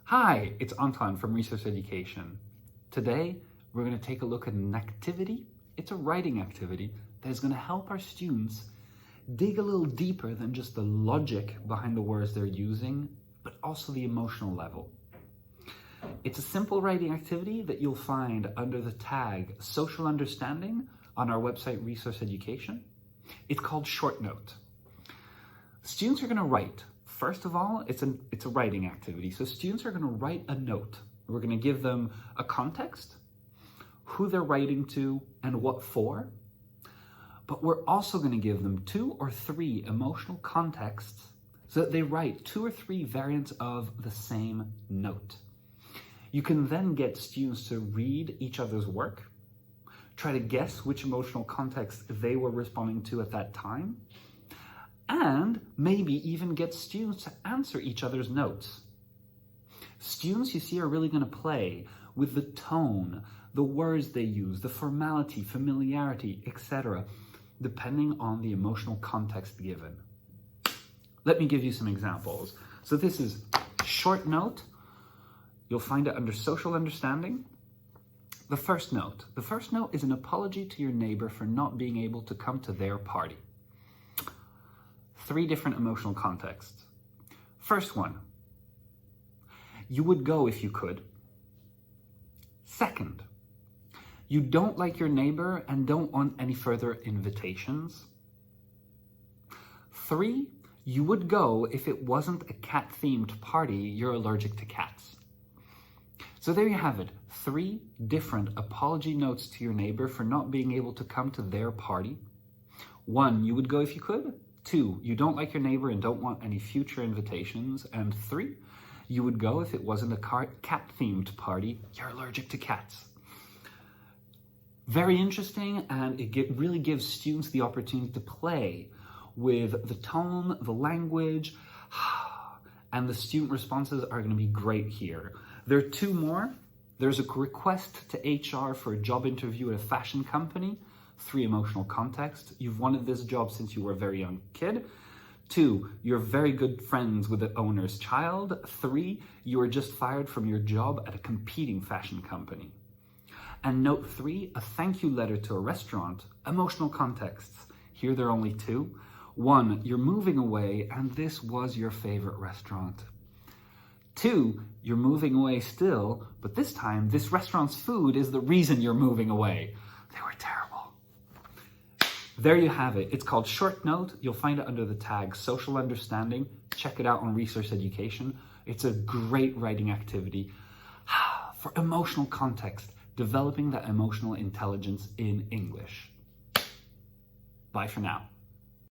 Hi, it's Anton from Resource Education. Today, we're going to take a look at an activity. It's a writing activity that is going to help our students dig a little deeper than just the logic behind the words they're using, but also the emotional level. It's a simple writing activity that you'll find under the tag Social Understanding on our website, Resource Education. It's called Short Note. Students are going to write. First of all, it's a writing activity. So students are going to write a note. We're going to give them a context, who they're writing to, and what for. But we're also going to give them 2 or 3 emotional contexts so that they write 2 or 3 variants of the same note. You can then get students to read each other's work, try to guess which emotional context they were responding to at that time, and maybe even get students to answer each other's notes. Students, you see, are really going to play with the tone, the words they use, the formality, familiarity, etc., depending on the emotional context given. Let me give you some examples. So this is Short Note. You'll find it under Social Understanding. The first note is an apology to your neighbor for not being able to come to their party. 3 different emotional contexts. First one, you would go if you could. Second, you don't like your neighbor and don't want any further invitations. 3, you would go if it wasn't a cat-themed party, you're allergic to cats. So there you have it, 3 different apology notes to your neighbor for not being able to come to their party. 1, you would go if you could. 2, you don't like your neighbor and don't want any future invitations. And 3, you would go if it wasn't a cat-themed party, you're allergic to cats. Very interesting, and it really gives students the opportunity to play with the tone, the language, and the student responses are going to be great here. There are 2 more. There's a request to HR for a job interview at a fashion company. 3 emotional context. You've wanted this job since you were a very young kid. 2, you're very good friends with the owner's child. 3, you were just fired from your job at a competing fashion company. And note 3, a thank you letter to a restaurant. Emotional contexts. Here there are only 2. 1, you're moving away and this was your favorite restaurant. 2, you're moving away still, but this time this restaurant's food is the reason you're moving away. They were terrible. There you have it. It's called Short Note. You'll find it under the tag Social Understanding. Check it out on Resource Education. It's a great writing activity for emotional context, developing that emotional intelligence in English. Bye for now.